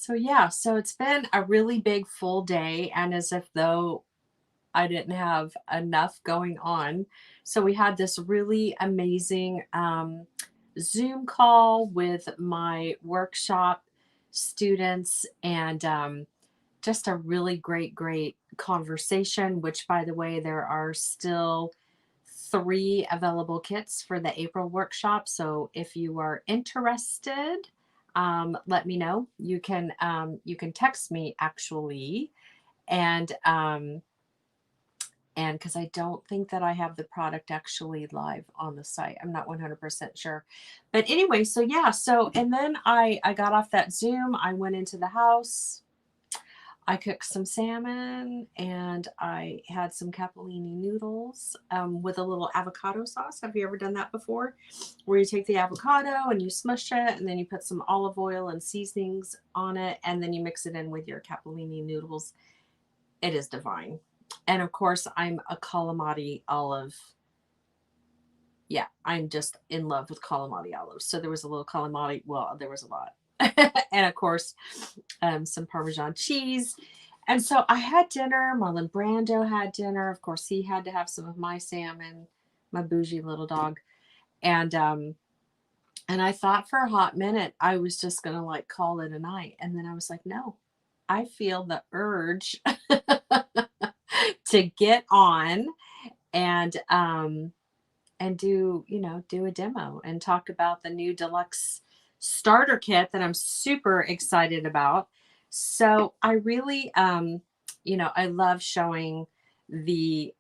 So yeah, so it's been a really big full day, and as if though I didn't have enough going on. So we had this really amazing Zoom call with my workshop students, and just a really great conversation, which by the way, there are still 3 available kits for the April workshop. So if you are interested, let me know. You can text me actually, and because I don't think that I have the product actually live on the site. I'm not 100% sure. But anyway, so yeah, so and then I got off that Zoom, I went into the house. I cooked some salmon and I had some capellini noodles with a little avocado sauce. Have you ever done that before? Where you take the avocado and you smush it and then you put some olive oil and seasonings on it and then you mix it in with your capellini noodles. It is divine. And of course, I'm a calamari olive. Yeah, I'm just in love with calamari olives. So there was a little calamari. Well, there was a lot. And of course, some Parmesan cheese. And so I had dinner. Marlon Brando had dinner. Of course, he had to have some of my salmon, my bougie little dog. And I thought for a hot minute I was just gonna like call it a night. And then I was like, no, I feel the urge to get on and do a demo and talk about the new Deluxe starter kit that I'm super excited about. So I really I love showing the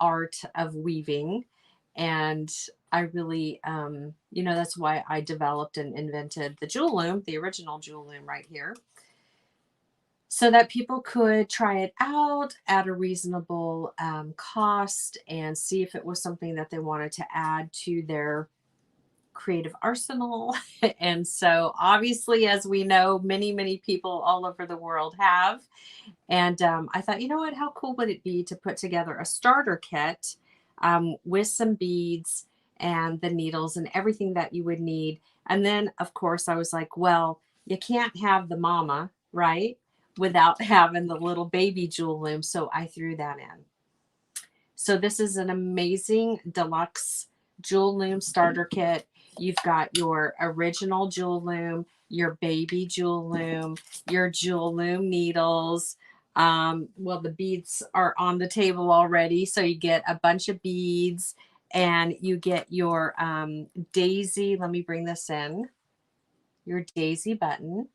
art of weaving, and I really that's why I developed and invented the Jewel Loom, the original Jewel Loom right here, so that people could try it out at a reasonable cost and see if it was something that they wanted to add to their creative arsenal. And so, obviously, as we know, many people all over the world have. And I thought, you know what? How cool would it be to put together a starter kit with some beads and the needles and everything that you would need? And then, of course, I was like, well, you can't have the mama, right, without having the little baby jewel loom. So I threw that in. So this is an amazing deluxe jewel loom starter kit. You've got your original jewel loom, your baby jewel loom, your jewel loom needles. Well, the beads are on the table already. So you get a bunch of beads and you get your daisy. Let me bring this in. Your daisy button,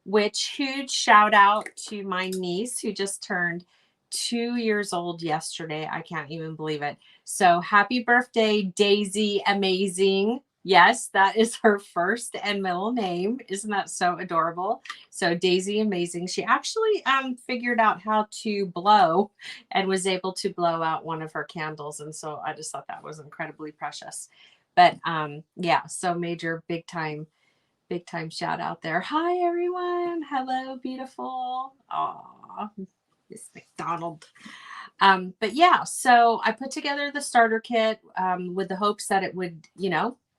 which huge shout out to my niece who just turned 2 years old yesterday. I can't even believe it. So happy birthday, Daisy Amazing. Yes, that is her first and middle name. Isn't that so adorable? So Daisy Amazing. She actually figured out how to blow and was able to blow out one of her candles. And so I just thought that was incredibly precious. But yeah, so major big time shout out there. Hi everyone. Hello, beautiful. Aw, Miss McDonald. But yeah, so I put together the starter kit with the hopes that it would,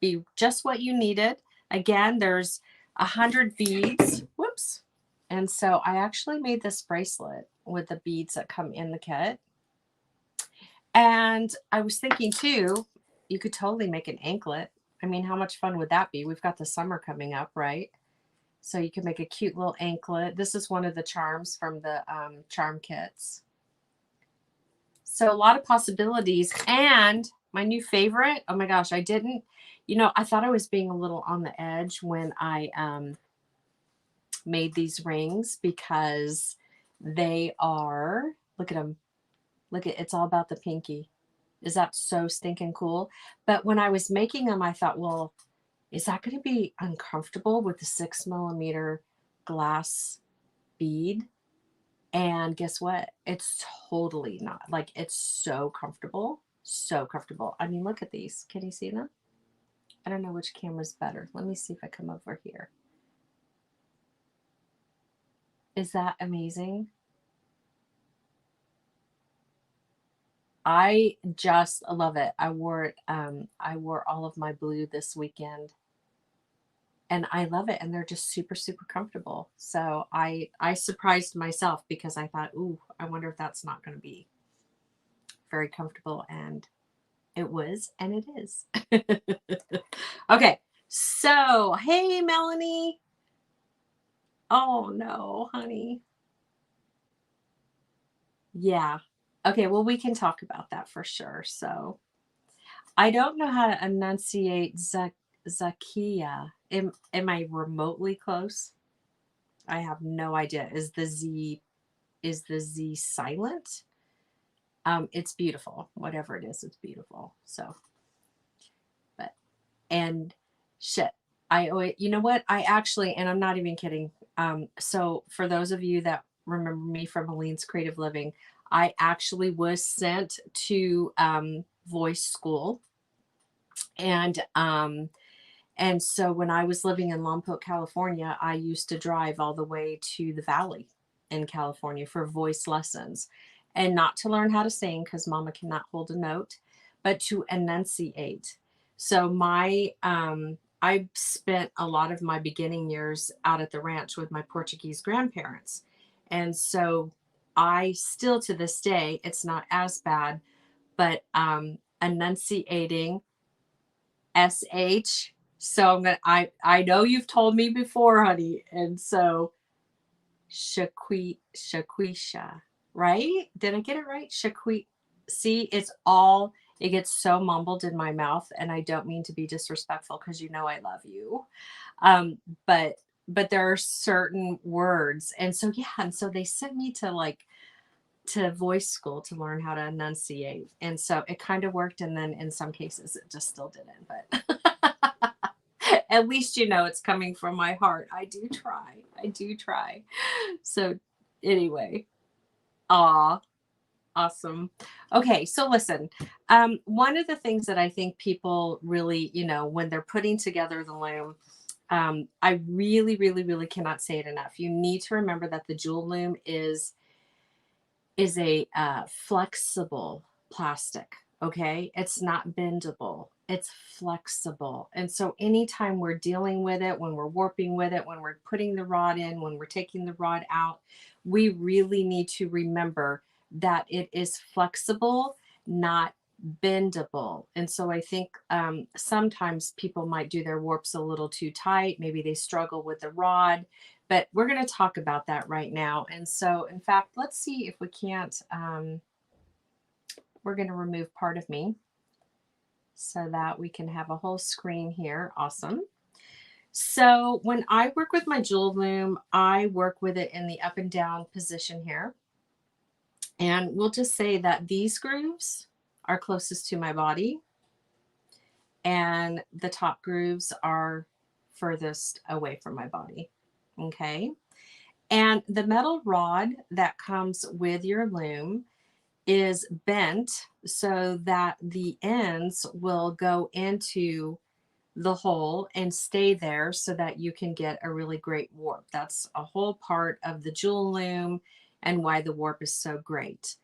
be just what you needed. Again, there's 100 beads. Whoops. And so I actually made this bracelet with the beads that come in the kit. And I was thinking too, you could totally make an anklet. I mean, how much fun would that be? We've got the summer coming up, right? So you can make a cute little anklet. This is one of the charms from the charm kits. So a lot of possibilities. And my new favorite, oh my gosh, I thought I was being a little on the edge when I made these rings because they are, look at them. It's all about the pinky. Is that so stinking cool? But when I was making them, I thought, well, is that going to be uncomfortable with the 6 millimeter glass bead? And guess what? It's totally not. Like, it's so comfortable. So comfortable. I mean, look at these. Can you see them? I don't know which camera's better. Let me see if I come over here. Is that amazing? I just love it. I wore it. I wore all of my blue this weekend. and I love it. And they're just super, super comfortable. So I surprised myself because I thought, ooh, I wonder if that's not going to be very comfortable. And it was, and it is. Okay. So, hey, Melanie. Oh no, honey. Yeah. Okay. Well, we can talk about that for sure. So I don't know how to enunciate Zakia. Am I remotely close? I have no idea. Is the Z silent? It's beautiful. Whatever it is, it's beautiful. So, but and shit. I always, you know what? I actually, and I'm not even kidding. So for those of you that remember me from Helene's Creative Living, I actually was sent to voice school, and so when I was living in Lompoc, California, I used to drive all the way to the valley in California for voice lessons, and not to learn how to sing because Mama cannot hold a note, but to enunciate. So I spent a lot of my beginning years out at the ranch with my Portuguese grandparents. And so I still to this day, it's not as bad, but enunciating SH. So I know you've told me before, honey. And so Shaquisha, right? Did I get it right? See, it gets so mumbled in my mouth, and I don't mean to be disrespectful because you know I love you. Um, but there are certain words. And so yeah, and so they sent me to voice school to learn how to enunciate. And so it kind of worked, and then in some cases it just still didn't. But at least you know it's coming from my heart. I do try. I do try. So anyway, awesome. Okay, so listen. One of the things that I think people really, when they're putting together the loom, I really, really, really cannot say it enough. You need to remember that the Jewel Loom is a flexible plastic. Okay, it's not bendable, it's flexible. And so anytime we're dealing with it, when we're warping with it, when we're putting the rod in, when we're taking the rod out, we really need to remember that it is flexible, not bendable. And so I think sometimes people might do their warps a little too tight. Maybe they struggle with the rod, but we're going to talk about that right now. And so, in fact, let's see if we can't, we're going to remove part of me so that we can have a whole screen here. Awesome. So when I work with my Jewel Loom, I work with it in the up and down position here. And we'll just say that these grooves are closest to my body, and the top grooves are furthest away from my body. Okay. And the metal rod that comes with your loom is bent so that the ends will go into the hole and stay there so that you can get a really great warp. That's a whole part of the Jewel Loom and why the warp is so great.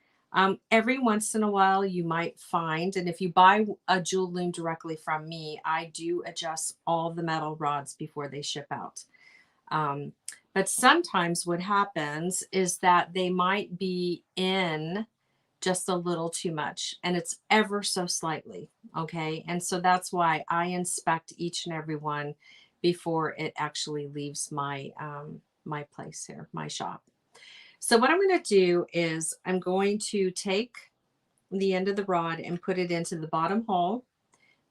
Every once in a while you might find, and if you buy a Jewel Loom directly from me, I do adjust all the metal rods before they ship out. But sometimes what happens is that they might be in just a little too much, and it's ever so slightly. Okay. And so that's why I inspect each and every one before it actually leaves my, my place here, my shop. So what I'm going to do is I'm going to take the end of the rod and put it into the bottom hole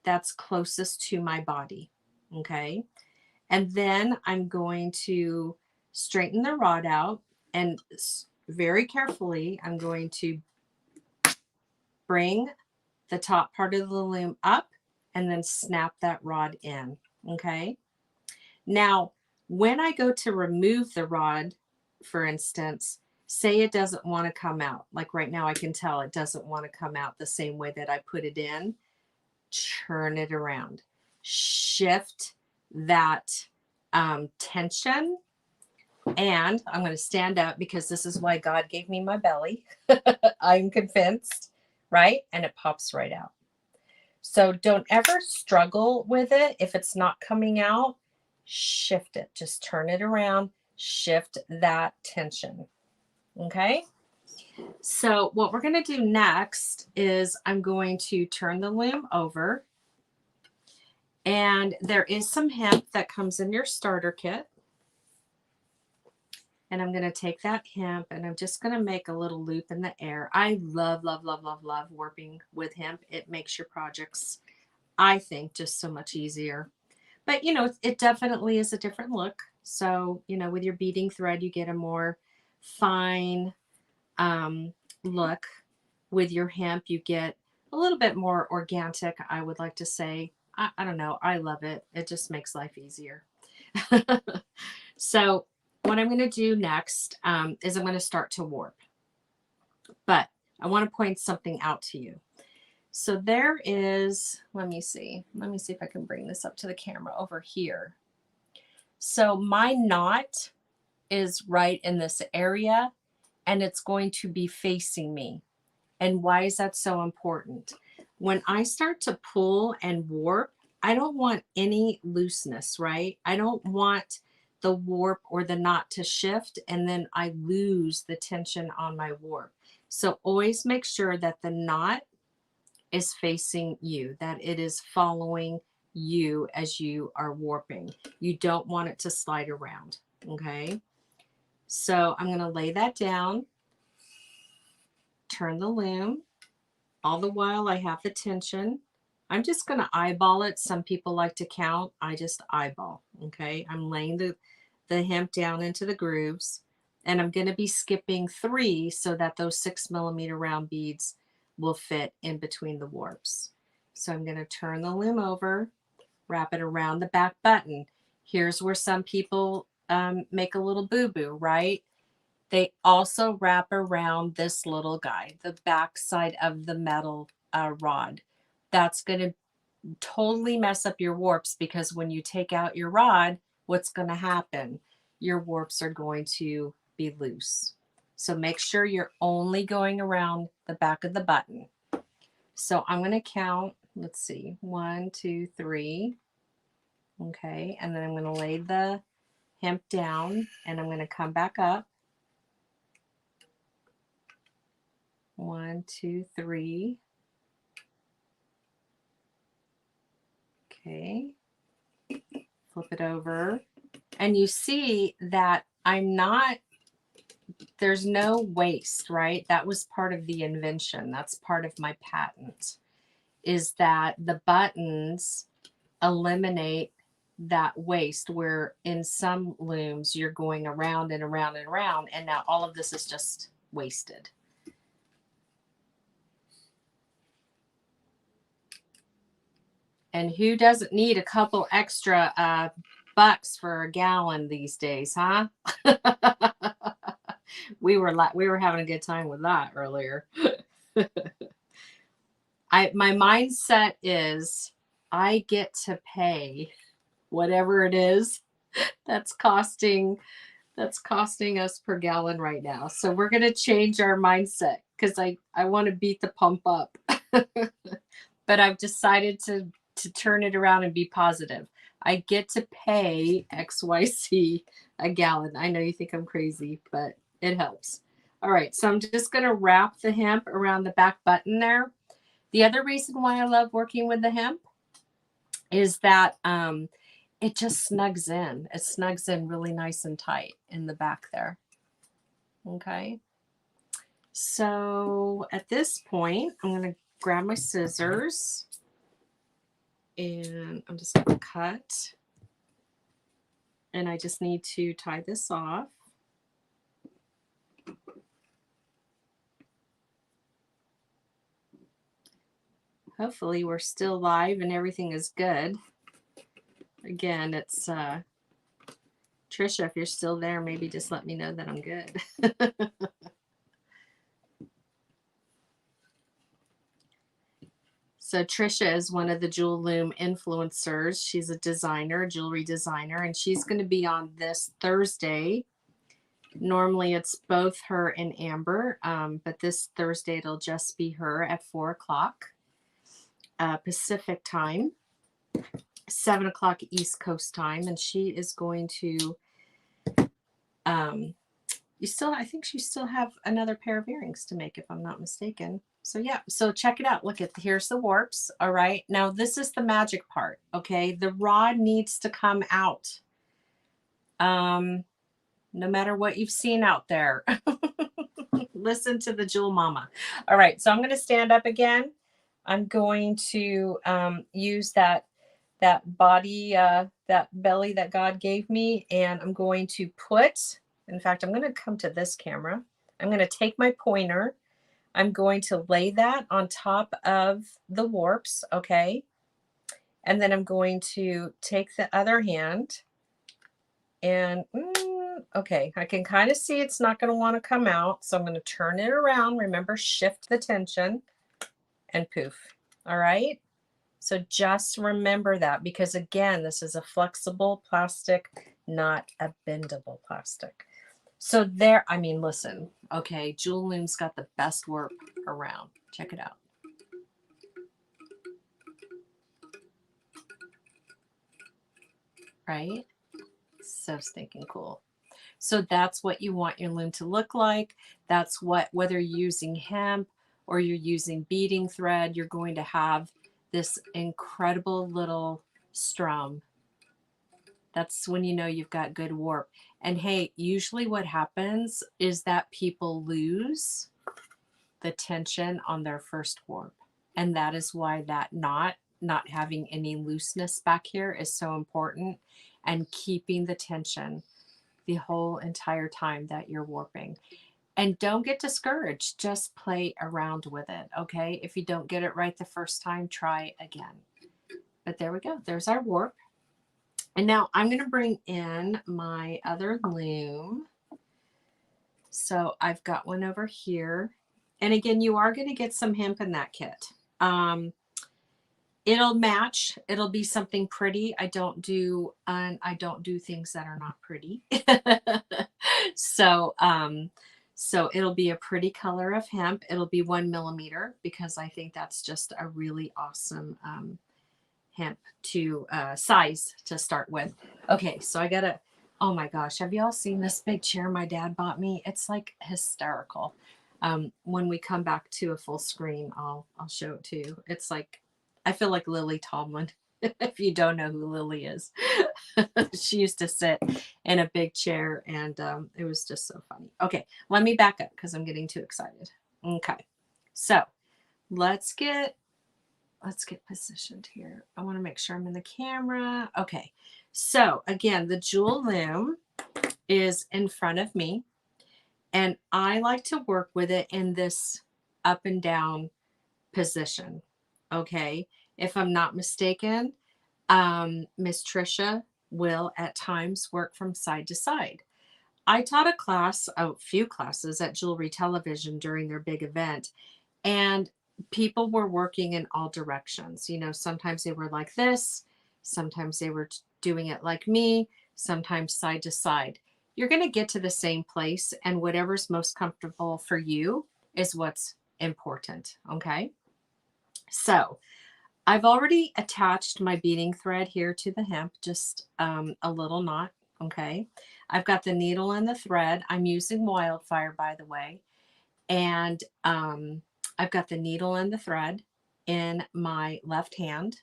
that's closest to my body. Okay. And then I'm going to straighten the rod out, and very carefully, I'm going to bring the top part of the loom up and then snap that rod in. Okay. Now, when I go to remove the rod, for instance, say it doesn't want to come out. Like right now, I can tell it doesn't want to come out the same way that I put it in. Turn it around. Shift that tension. And I'm going to stand up because this is why God gave me my belly. I'm convinced, right? And it pops right out. So don't ever struggle with it if it's not coming out. shift it. Just turn it around, shift that tension. Okay. So what we're going to do next is I'm going to turn the loom over, and there is some hemp that comes in your starter kit. And I'm going to take that hemp and I'm just going to make a little loop in the air. I love, love, love, love, love warping with hemp. It makes your projects, I think, just so much easier. But, you know, it definitely is a different look. So, you know, with your beading thread, you get a more fine look. With your hemp, you get a little bit more organic, I would like to say. I don't know. I love it. It just makes life easier. So what I'm going to do next is I'm going to start to warp. But I want to point something out to you. So there is, let me see if I can bring this up to the camera over here. So my knot is right in this area, and it's going to be facing me. And why is that so important? When I start to pull and warp, I don't want any looseness, right? I don't want the warp or the knot to shift and then I lose the tension on my warp. So always make sure that the knot is facing you, that it is following you as you are warping. You don't want it to slide around, okay? So I'm going to lay that down, turn the loom. All the while I have the tension. I'm just going to eyeball it. Some people like to count. I just eyeball, okay? I'm laying the hemp down into the grooves, and I'm going to be skipping 3 so that those 6mm round beads will fit in between the warps. So I'm going to turn the loom over, wrap it around the back button. Here's where some people make a little boo-boo, right? They also wrap around this little guy, the back side of the metal rod. That's going to totally mess up your warps, because when you take out your rod, what's going to happen? Your warps are going to be loose. So make sure you're only going around the back of the button. So I'm going to count, let's see, 1, 2, 3. Okay, and then I'm going to lay the hemp down and I'm going to come back up. 1, 2, 3. Okay, flip it over. And you see that there's no waste, right? That was part of the invention. That's part of my patent, is that the buttons eliminate that waste, where in some looms you're going around and around and around, and now all of this is just wasted. And who doesn't need a couple extra bucks for a gallon these days, huh? we were having a good time with that earlier. My mindset is I get to pay whatever it is that's costing us per gallon right now. So we're going to change our mindset, because I want to beat the pump up. But I've decided to turn it around and be positive. I get to pay XYZ a gallon. I know you think I'm crazy, but it helps. All right, so I'm just going to wrap the hemp around the back button there. The other reason why I love working with the hemp is that it just snugs in. It snugs in really nice and tight in the back there. Okay. So at this point, I'm going to grab my scissors and I'm just going to cut. And I just need to tie this off. Hopefully we're still live and everything is good. Again, it's Trisha, if you're still there, maybe just let me know that I'm good. So Trisha is one of the Jewel Loom influencers. She's a designer, a jewelry designer, and she's going to be on this Thursday. Normally it's both her and Amber, but this Thursday it'll just be her at 4 o'clock Pacific time. 7 o'clock East Coast time, and she is going to, I think you still have another pair of earrings to make if I'm not mistaken. So yeah, so check it out. Look at, here's the warps. All right. Now this is the magic part. Okay. The rod needs to come out. No matter what you've seen out there, listen to the Jewel Mama. All right. So I'm going to stand up again. I'm going to use that body, that belly that God gave me. And I'm going to put, in fact, I'm going to come to this camera. I'm going to take my pointer. I'm going to lay that on top of the warps, okay? And then I'm going to take the other hand and, okay, I can kind of see it's not going to want to come out. So I'm going to turn it around. Remember, shift the tension and poof. All right? So just remember that, because again, this is a flexible plastic, not a bendable plastic. So there, I mean, listen, okay, Jewel Loom's got the best warp around. Check it out. Right? So stinking cool. So that's what you want your loom to look like. That's what, whether you're using hemp or you're using beading thread, you're going to have this incredible little strum. That's when you know you've got good warp. And hey, usually what happens is that people lose the tension on their first warp. And that is why that not having any looseness back here is so important, and keeping the tension the whole entire time that you're warping. And don't get discouraged. Just play around with it, okay? If you don't get it right the first time, try again. But there we go. There's our warp. And now I'm going to bring in my other loom. So I've got one over here. And again, you are going to get some hemp in that kit. It'll match. It'll be something pretty. I don't do things that are not pretty. So it'll be a pretty color of hemp. It'll be 1 millimeter, because I think that's just a really awesome hemp to size to start with. Okay, so I gotta, oh my gosh, have y'all seen this big chair my dad bought me? It's like hysterical. When we come back to a full screen, I'll show it to you. It's like, I feel like Lily Tomlin. If you don't know who Lily is, she used to sit in a big chair, and it was just so funny. Okay, let me back up because I'm getting too excited. Okay, so let's get positioned here. I want to make sure I'm in the camera. Okay, so again, the Jewel Loom is in front of me, and I like to work with it in this up and down position. Okay, if I'm not mistaken, Miss Trisha will at times work from side to side. I taught a few classes at Jewelry Television during their big event, and people were working in all directions. You know, sometimes they were like this, sometimes they were doing it like me, sometimes side to side. You're going to get to the same place, and whatever's most comfortable for you is what's important. Okay. So I've already attached my beading thread here to the hemp, just a little knot. Okay. I've got the needle and the thread. I'm using Wildfire, by the way. And I've got the needle and the thread in my left hand.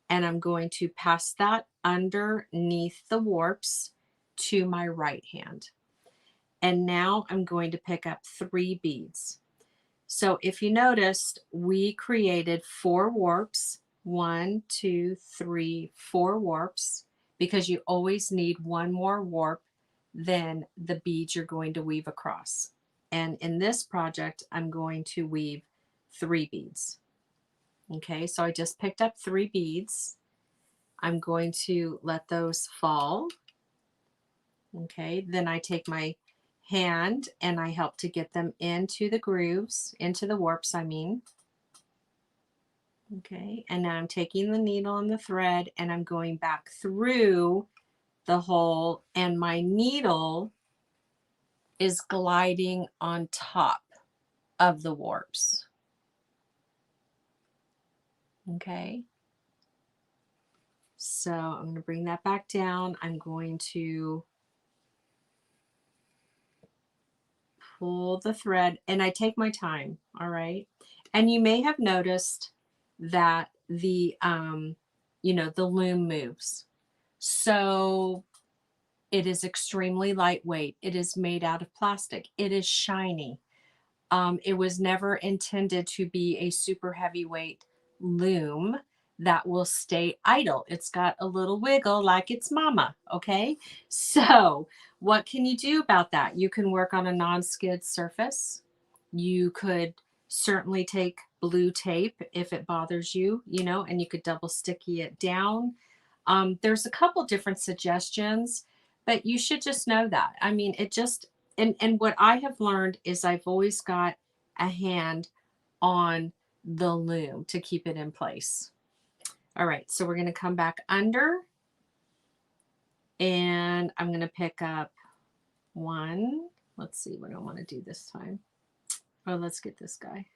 And I'm going to pass that underneath the warps to my right hand. And now I'm going to pick up 3 beads. So if you noticed, we created 4 warps, 1, 2, 3, 4 warps, because you always need one more warp than the beads you're going to weave across. And in this project, I'm going to weave 3 beads. Okay, so I just picked up 3 beads. I'm going to let those fall. Okay, then I take my hand and I help to get them into the grooves, into the warps, I mean. Okay, and now I'm taking the needle and the thread and I'm going back through the hole, and my needle is gliding on top of the warps. Okay, So I'm going to bring that back down. I'm going to pull the thread, and I take my time. All right. And you may have noticed that the, the loom moves. So it is extremely lightweight. It is made out of plastic. It is shiny. It was never intended to be a super heavyweight loom that will stay idle. It's got a little wiggle like its mama, okay? So what can you do about that? You can work on a non-skid surface. You could certainly take blue tape if it bothers you, and you could double sticky it down. There's a couple different suggestions, but you should just know that. I mean, it just, and what I have learned is I've always got a hand on the loom to keep it in place. All right, so we're going to come back under, and I'm going to pick up one. Let's see what I want to do this time. Oh, let's get this guy.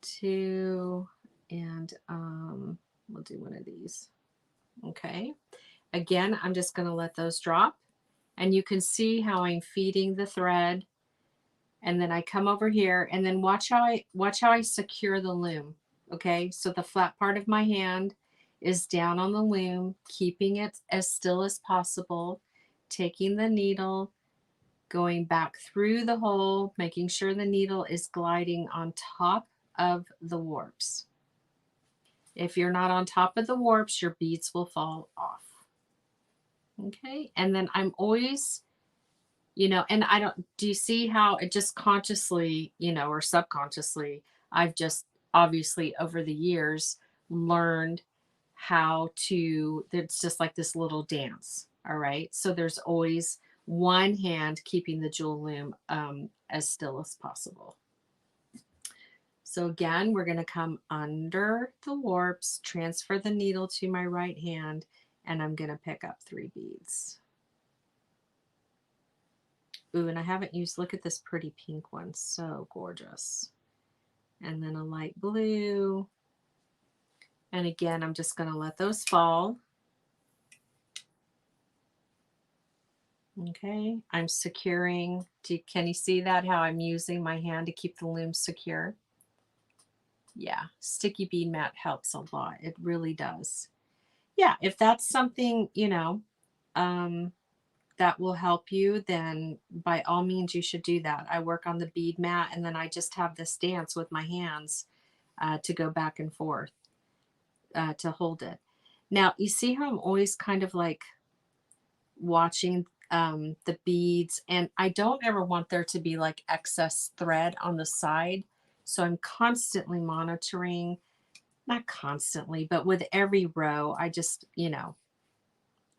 Two, and we'll do one of these. Okay. Again, I'm just going to let those drop, and you can see how I'm feeding the thread. And then I come over here, and then watch how I secure the loom. Okay, so the flat part of my hand is down on the loom, keeping it as still as possible, taking the needle, going back through the hole, making sure the needle is gliding on top of the warps. If you're not on top of the warps, your beads will fall off. Okay, and then I'm always, and do you see how it just consciously, or subconsciously, I've just obviously over the years learned how to, it's just like this little dance. All right. So there's always one hand keeping the jewel loom as still as possible. So again, we're going to come under the warps, transfer the needle to my right hand, and I'm going to pick up 3 beads. Ooh, and I haven't used, look at this pretty pink one. So gorgeous. And then a light blue. And again, I'm just going to let those fall. Okay, I'm securing. Can you see that, how I'm using my hand to keep the loom secure? Yeah, sticky bead mat helps a lot. It really does. Yeah, if that's something, that will help you, then by all means you should do that. I work on the bead mat, and then I just have this dance with my hands to go back and forth to hold it. Now, you see how I'm always kind of like watching the beads, and I don't ever want there to be like excess thread on the side. So I'm constantly monitoring, not constantly, but with every row, I just,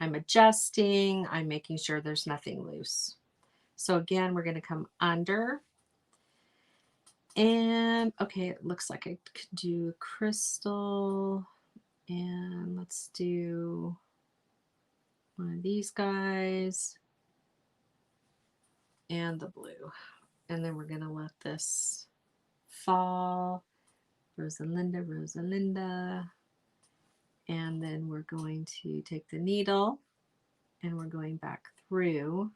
I'm adjusting, I'm making sure there's nothing loose. So again, we're going to come under, and okay, it looks like I could do crystal, and let's do one of these guys and the blue. And then we're going to let this fall. Rosalinda, Rosalinda. And then we're going to take the needle, and we're going back through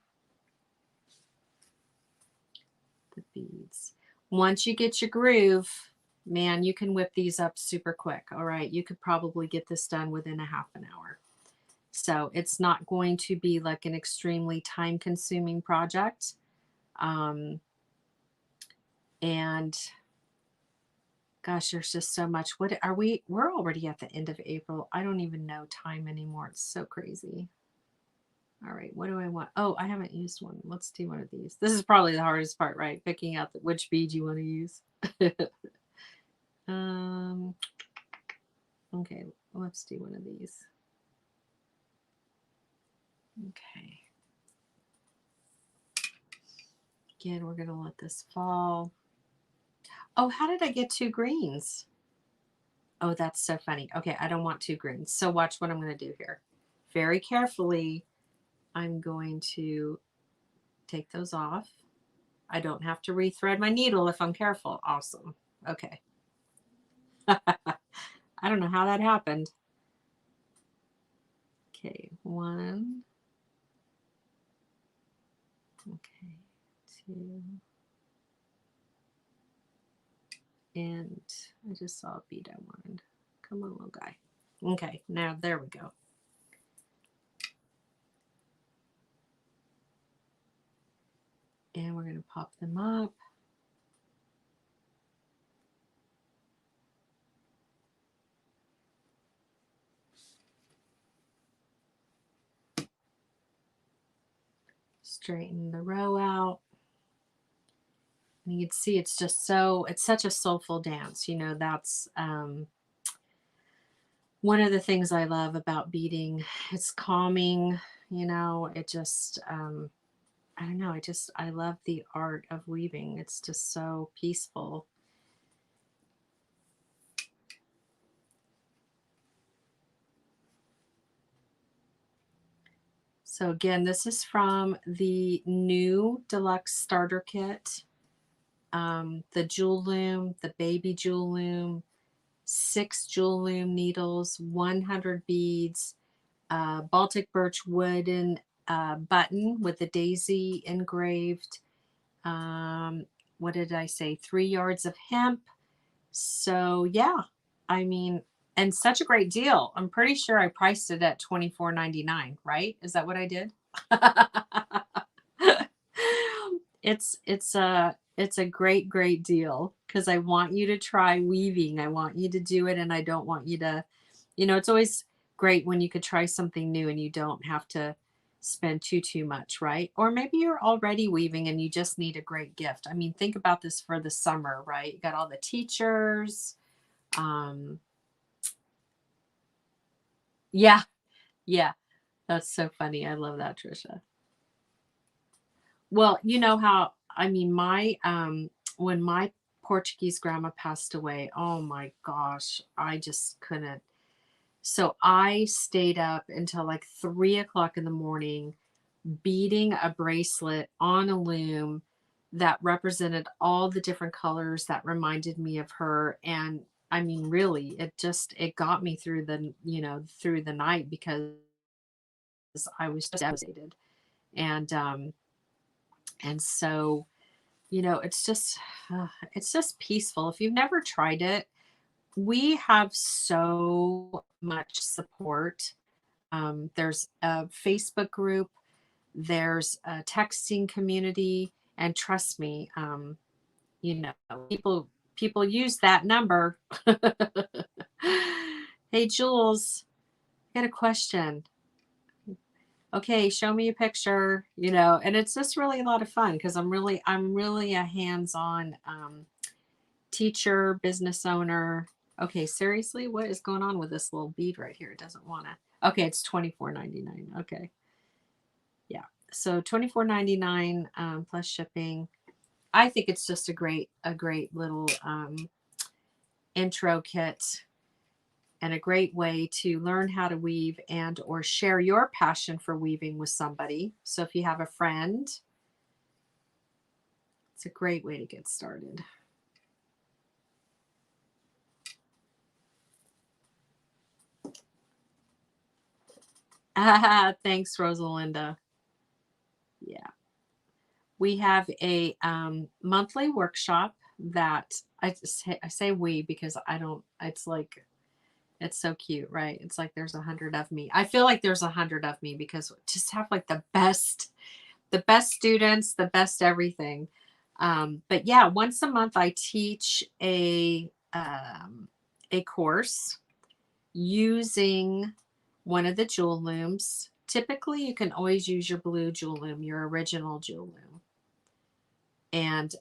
the beads. Once you get your groove, man, you can whip these up super quick. All right, you could probably get this done within a half an hour. So it's not going to be like an extremely time-consuming project. And gosh, there's just so much. What are we? We're already at the end of April. I don't even know time anymore. It's so crazy. All right, what do I want? Oh, I haven't used one. Let's do one of these. This is probably the hardest part, right? Picking out which bead you want to use. Okay, let's do one of these. Okay. Again, we're going to let this fall. Oh, how did I get 2 greens? Oh, that's so funny. Okay, I don't want 2 greens. So watch what I'm going to do here. Very carefully, I'm going to take those off. I don't have to rethread my needle if I'm careful. Awesome. Okay. I don't know how that happened. Okay, 1. Okay, 2. And I just saw a bead I wanted. Come on, little guy. Okay, now there we go. And we're going to pop them up. Straighten the row out. And you can see it's just so, it's such a soulful dance. You know, that's one of the things I love about beading. It's calming, you know, it just, I don't know, I love the art of weaving. It's just so peaceful. So again, this is from the new Deluxe Starter Kit. The Jewel Loom, the baby Jewel Loom, 6 Jewel Loom needles, 100 beads, Baltic birch wooden button with the daisy engraved. What did I say? 3 yards of hemp. So yeah, I mean, and such a great deal. I'm pretty sure I priced it at $24.99, right? Is that what I did? It's a great deal because I want you to try weaving. I want you to do it, and I don't want you to, you know, it's always great when you could try something new and you don't have to spend too much, right? Or maybe you're already weaving and you just need a great gift. I mean, think about this for the summer, right? You got all the teachers. Um, yeah, yeah, that's so funny. I love that, Trisha. Well, you know how, I mean, my when my Portuguese grandma passed away, oh my gosh, I just couldn't. So I stayed up until like 3 o'clock in the morning beading a bracelet on a loom that represented all the different colors that reminded me of her. And I mean, really, it got me through the, you know, through the night because I was just devastated. And and so, you know, it's just peaceful. If you've never tried it, we have so much support. There's a Facebook group, there's a texting community, and trust me, you know, people use that number. Hey, Jules, I got a question. Okay, show me a picture, you know, and it's just really a lot of fun because I'm really a hands-on teacher, business owner. Okay, seriously, what is going on with this little bead right here? It doesn't want to. Okay, it's $24.99. Okay, yeah. So $24.99 plus shipping. I think it's just a great little intro kit and a great way to learn how to weave and or share your passion for weaving with somebody. So if you have a friend, it's a great way to get started. Thanks, Rosalinda. Yeah. We have a monthly workshop that I say we because I don't, it's like, it's so cute, right? It's like there's 100 of me. I feel like there's 100 of me because just have like the best students, the best everything. But yeah, once a month I teach a course using one of the jewel looms. Typically, you can always use your blue jewel loom, your original jewel loom. And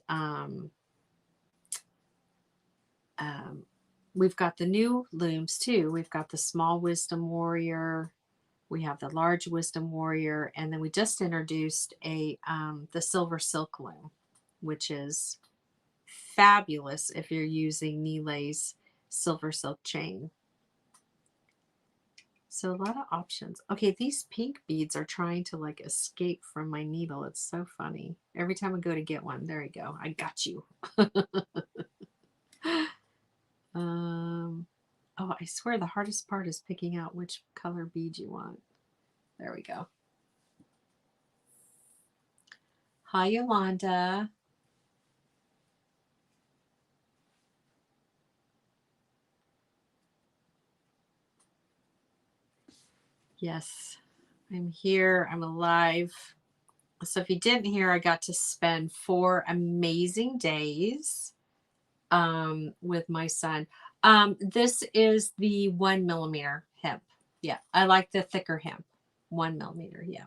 we've got the new looms too. We've got the small wisdom warrior. We have the large wisdom warrior. And then we just introduced the silver silk loom, which is fabulous if you're using Nilay's silver silk chain. So a lot of options. Okay, these pink beads are trying to like escape from my needle. It's so funny. Every time I go to get one, there you go. I got you. Oh, I swear the hardest part is picking out which color bead you want. There we go. Hi, Yolanda. Yes, I'm here. I'm alive. So if you didn't hear, I got to spend 4 amazing days with my son. This is the 1 millimeter hemp. Yeah, I like the thicker hemp. 1 millimeter. Yeah.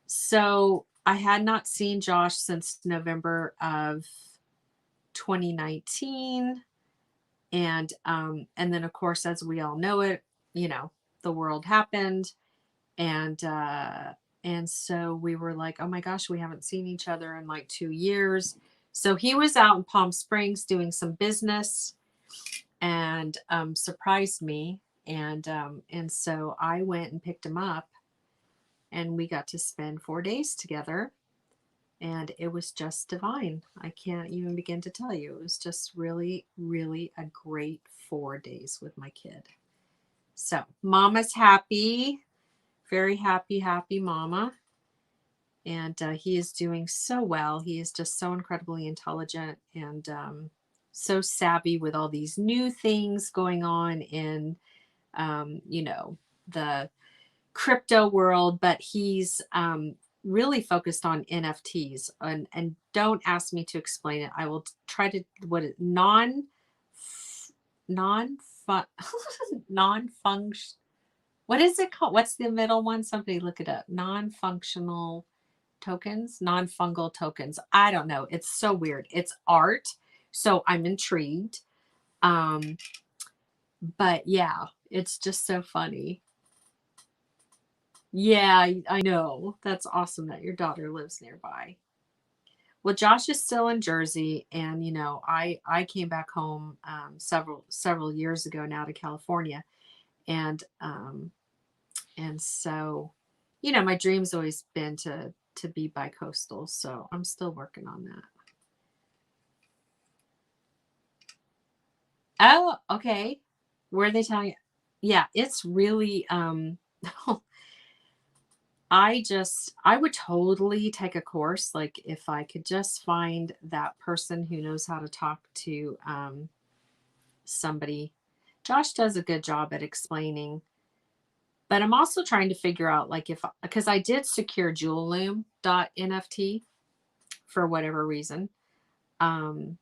So I had not seen Josh since November of 2019. And then of course, as we all know it, you know, the world happened. And so we were like, oh my gosh, we haven't seen each other in like 2 years. So he was out in Palm Springs doing some business and surprised me. And so I went and picked him up and we got to spend 4 days together. And it was just divine. I can't even begin to tell you. It was just really, really a great 4 days with my kid. So mama's happy. Very happy, happy mama. And he is doing so well. He is just so incredibly intelligent and so savvy with all these new things going on in, you know, the crypto world. But he's really focused on NFTs. And don't ask me to explain it. I will try to, what is non function. What is it called? What's the middle one? Somebody look it up. Non-functional tokens, non-fungal tokens. I don't know. It's so weird. It's art. So I'm intrigued. But yeah, it's just so funny. Yeah, I know. That's awesome that your daughter lives nearby. Well, Josh is still in Jersey, and you know, I came back home several years ago now to California, and so, you know, my dream's always been to be bi-coastal, so I'm still working on that. Oh, okay. Where are they telling you? Yeah, it's really I would totally take a course, like if I could just find that person who knows how to talk to somebody. Josh does a good job at explaining, but I'm also trying to figure out like if, because I did secure Jewel Loom NFT for whatever reason. And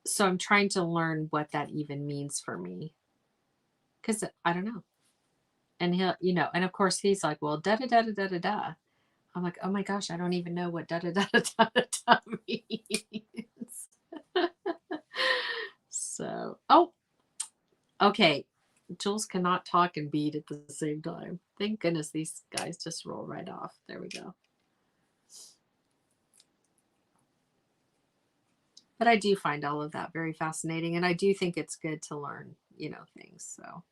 so I'm trying to learn what that even means for me. Because I don't know. And he'll, you know, and of course he's like, well, da da da da da da da. I'm like, oh my gosh, I don't even know what da da da da da da da means. So, oh, okay. Jules cannot talk and bead at the same time. Thank goodness these guys just roll right off. There we go. But I do find all of that very fascinating. And I do think it's good to learn, you know, things. So.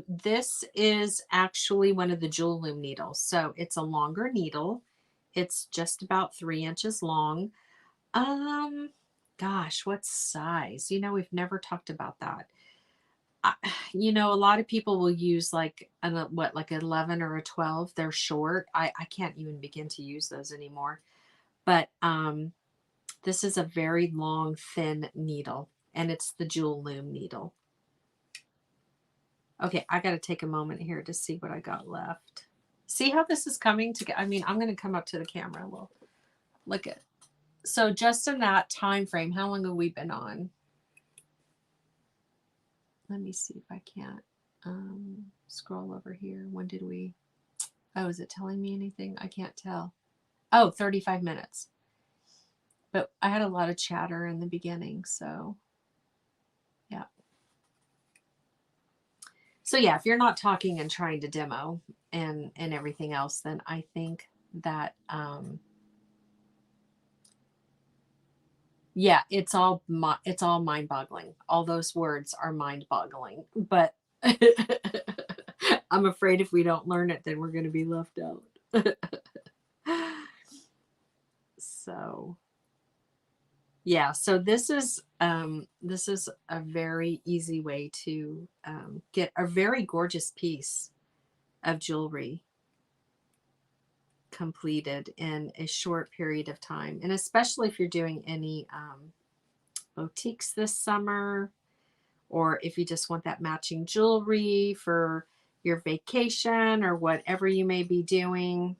This is actually one of the Jewel Loom needles. So it's a longer needle. It's just about 3 inches long. Gosh, what size? You know, we've never talked about that. You know, a lot of people will use like like 11 or a 12. They're short. I can't even begin to use those anymore. But this is a very long, thin needle, and it's the Jewel Loom needle. Okay, I got to take a moment here to see what I got left. See how this is coming together? I mean, I'm going to come up to the camera. We'll look at. So just in that time frame, how long have we been on? Let me see if I can't scroll over here. When did we? Oh, is it telling me anything? I can't tell. Oh, 35 minutes. But I had a lot of chatter in the beginning, so yeah. So yeah, if you're not talking and trying to demo and everything else, then I think that yeah, it's all mind-boggling. All those words are mind-boggling, but I'm afraid if we don't learn it, then we're going to be left out. So Yeah, so this is a very easy way to get a very gorgeous piece of jewelry completed in a short period of time. And especially if you're doing any boutiques this summer, or if you just want that matching jewelry for your vacation or whatever you may be doing.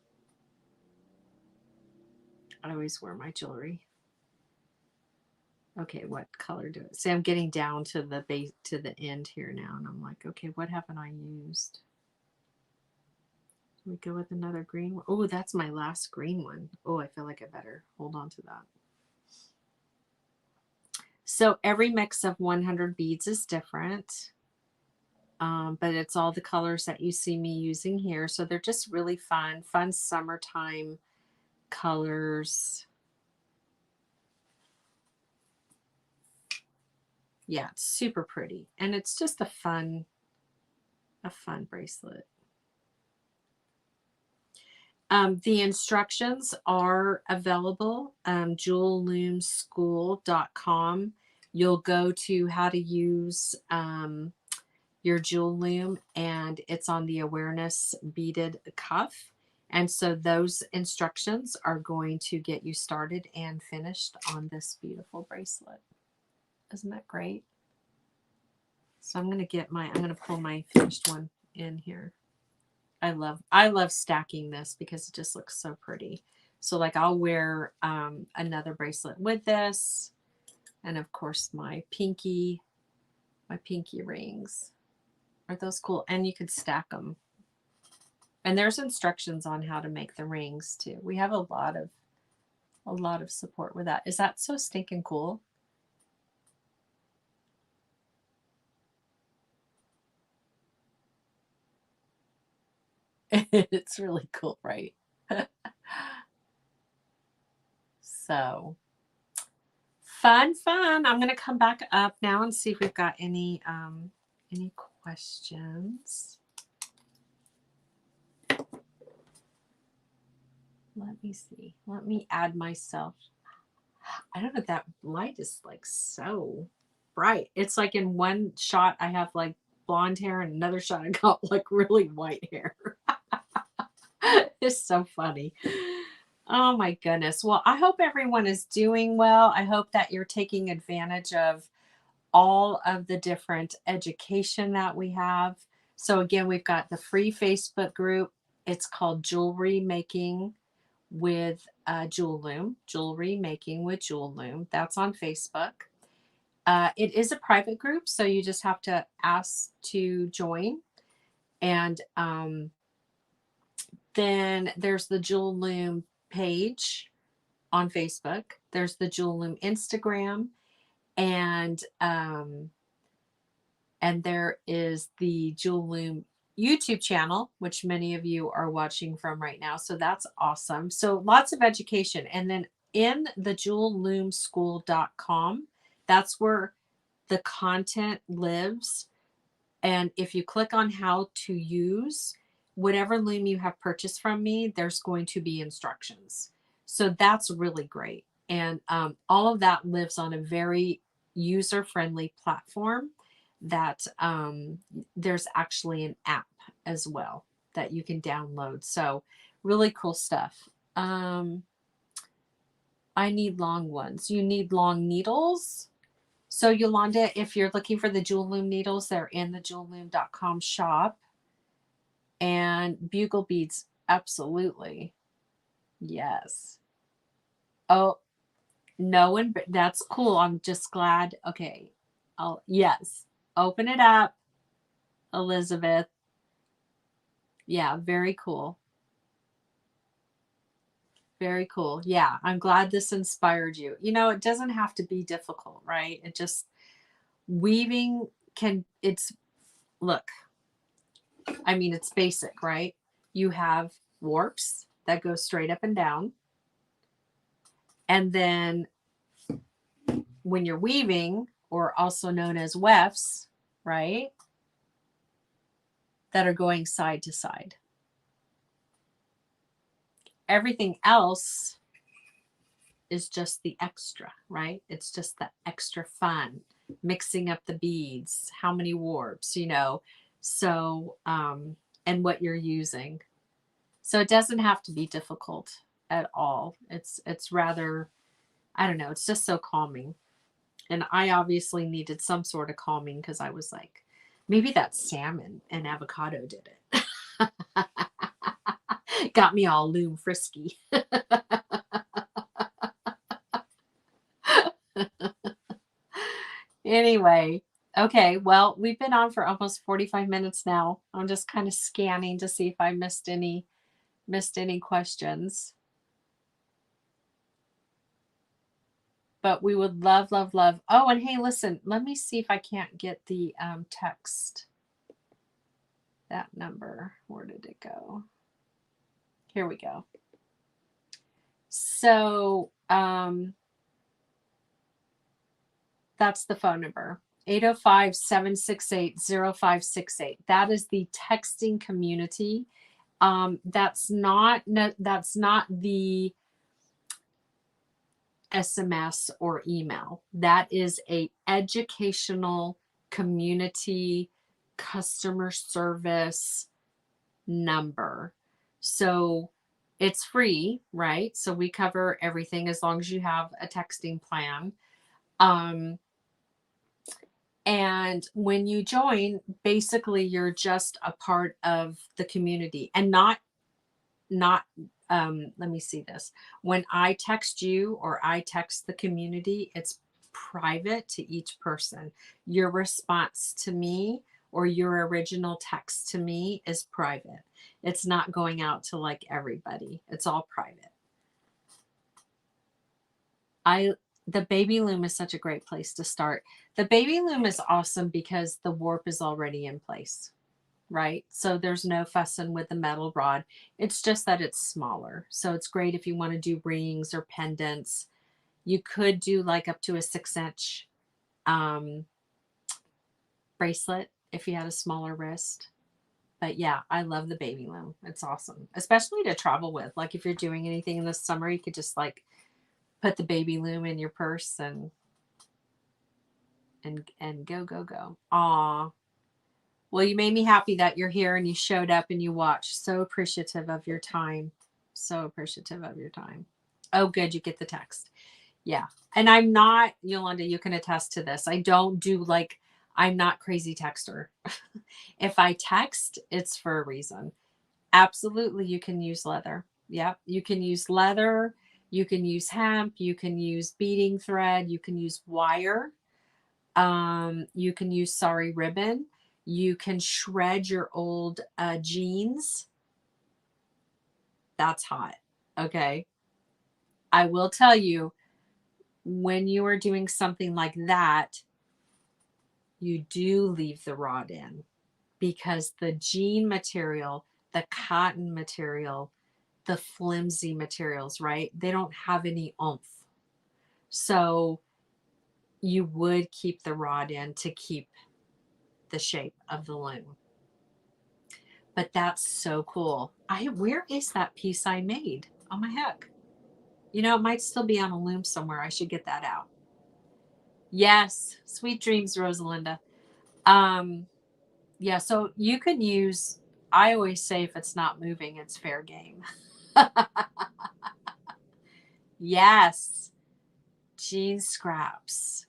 I always wear my jewelry. Okay, what color do it? See, I'm getting down to the base to the end here now, and I'm like, okay, what haven't I used? We go with another green one. Oh, that's my last green one. Oh, I feel like I better hold on to that. So every mix of 100 beads is different, but it's all the colors that you see me using here. So they're just really fun summertime colors. Yeah, it's super pretty, and it's just a fun bracelet. The instructions are available, jewelloomschool.com. You'll go to how to use your jewel loom, and it's on the awareness beaded cuff. And so those instructions are going to get you started and finished on this beautiful bracelet. Isn't that great? So I'm going to pull my finished one in here. I love stacking this because it just looks so pretty. So like I'll wear another bracelet with this, and of course my pinky rings. Aren't those cool? And you could stack them. And there's instructions on how to make the rings too. We have a lot of support with that. Is that so stinking cool? It's really cool, right? So fun. I'm going to come back up now and see if we've got any questions. Let me see. Let me add myself. I don't know, that light is like so bright. It's like in one shot I have like blonde hair, and another shot I got like really white hair. It's so funny. Oh my goodness. Well, I hope everyone is doing well. I hope that you're taking advantage of all of the different education that we have. So again, we've got the free Facebook group. It's called Jewelry Making with Jewel Loom. Jewelry Making with Jewel Loom. That's on Facebook. It is a private group, so you just have to ask to join. And then there's the Jewel Loom page on Facebook. There's the Jewel Loom Instagram, and there is the Jewel Loom YouTube channel, which many of you are watching from right now. So that's awesome. So lots of education. And then in the jewelloomschool.com, that's where the content lives. And if you click on how to use whatever loom you have purchased from me, there's going to be instructions. So that's really great. And all of that lives on a very user-friendly platform that there's actually an app as well that you can download. So really cool stuff. I need long ones. You need long needles. So Yolanda, if you're looking for the Jewel Loom needles, they're in the jewelloom.com shop. And bugle beads, absolutely. Yes. Oh, no one, that's cool. I'm just glad. Okay. Yes. Open it up, Elizabeth. Yeah, very cool. Very cool. Yeah, I'm glad this inspired you. You know, it doesn't have to be difficult, right? It just, weaving look, I mean, it's basic, right? You have warps that go straight up and down. And then when you're weaving, or also known as wefts, right, that are going side to side. Everything else is just the extra, right? It's just the extra fun, mixing up the beads, how many warps, you know, so, and what you're using. So it doesn't have to be difficult at all. It's rather, I don't know, it's just so calming. And I obviously needed some sort of calming because I was like, maybe that salmon and avocado did it. Got me all loom frisky. Anyway, okay, well, we've been on for almost 45 minutes now. I'm just kind of scanning to see if I missed any questions. But we would love, love, love. Oh, and hey, listen, let me see if I can't get the text. That number. Where did it go? Here we go. So that's the phone number. 805-768-0568. That is the texting community. That's not the SMS or email. That is a educational community customer service number. So it's free, right? So we cover everything as long as you have a texting plan. And when you join, basically you're just a part of the community and not let me see this. When I text you or I text the community, it's private to each person. Your response to me or your original text to me is private. It's not going out to like everybody. It's all private. The baby loom is such a great place to start. The baby loom is awesome because the warp is already in place, right? So there's no fussing with the metal rod. It's just that it's smaller. So it's great if you want to do rings or pendants. You could do like up to a 6-inch bracelet if you had a smaller wrist. But yeah, I love the baby loom. It's awesome, especially to travel with. Like if you're doing anything in the summer, you could just like put the baby loom in your purse and go. Aw. Well, you made me happy that you're here and you showed up and you watched. So appreciative of your time. So appreciative of your time. Oh, good. You get the text. Yeah. And I'm not, Yolanda, you can attest to this. I don't do like, I'm not crazy texter. If I text, it's for a reason. Absolutely. You can use leather. Yep. You can use leather. You can use hemp. You can use beading thread. You can use wire. You can use sari ribbon. You can shred your old jeans. That's hot. Okay. I will tell you, when you are doing something like that, you do leave the rod in because the jean material, the cotton material, the flimsy materials, right? They don't have any oomph. So you would keep the rod in to keep the shape of the loom. But that's so cool. Where is that piece I made? Oh my heck. You know, it might still be on a loom somewhere. I should get that out. Yes. Sweet dreams, Rosalinda. Yeah, so you can use, I always say if it's not moving, it's fair game. Yes. Jean scraps.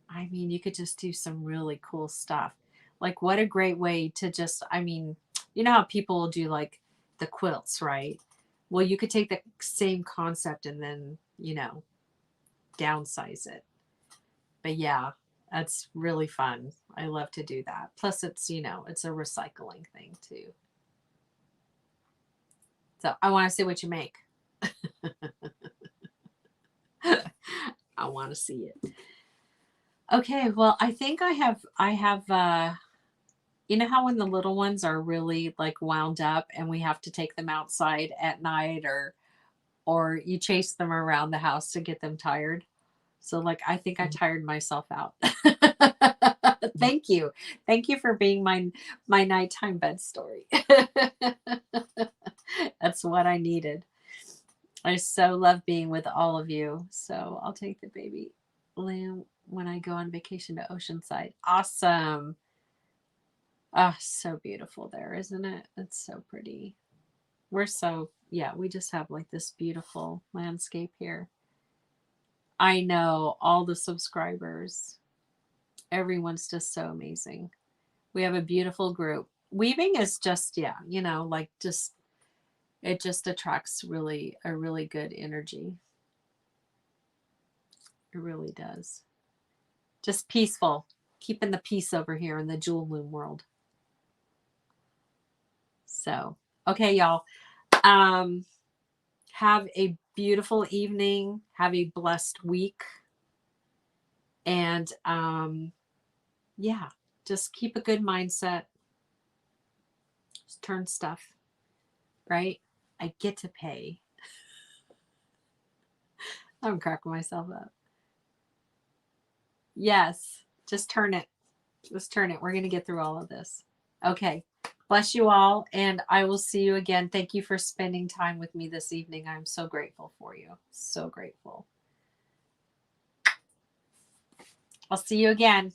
I mean, you could just do some really cool stuff. Like, what a great way to just, I mean, you know how people will do like the quilts, right? Well, you could take the same concept and then, you know, downsize it. But yeah, that's really fun. I love to do that. Plus, it's, you know, it's a recycling thing too. So I want to see what you make. I want to see it. Okay, well, I think I have you know how when the little ones are really like wound up and we have to take them outside at night or you chase them around the house to get them tired. So like I think I tired myself out. Thank you. Thank you for being my nighttime bed story. That's what I needed. I so love being with all of you. So I'll take the baby lamb when I go on vacation to Oceanside. Awesome. Ah, so beautiful there, isn't it? It's so pretty. We're so, yeah, we just have like this beautiful landscape here. I know all the subscribers. Everyone's just so amazing. We have a beautiful group. Weaving is just, yeah, you know, like just, it just attracts really a really good energy. It really does. Just peaceful, keeping the peace over here in the Jewel Loom world. So, okay, y'all. Have a beautiful evening. Have a blessed week. And yeah, just keep a good mindset. Just turn stuff, right? I get to pay. I'm cracking myself up. Yes, just turn it. Just turn it. We're going to get through all of this. Okay. Bless you all, and I will see you again. Thank you for spending time with me this evening. I'm so grateful for you. So grateful. I'll see you again.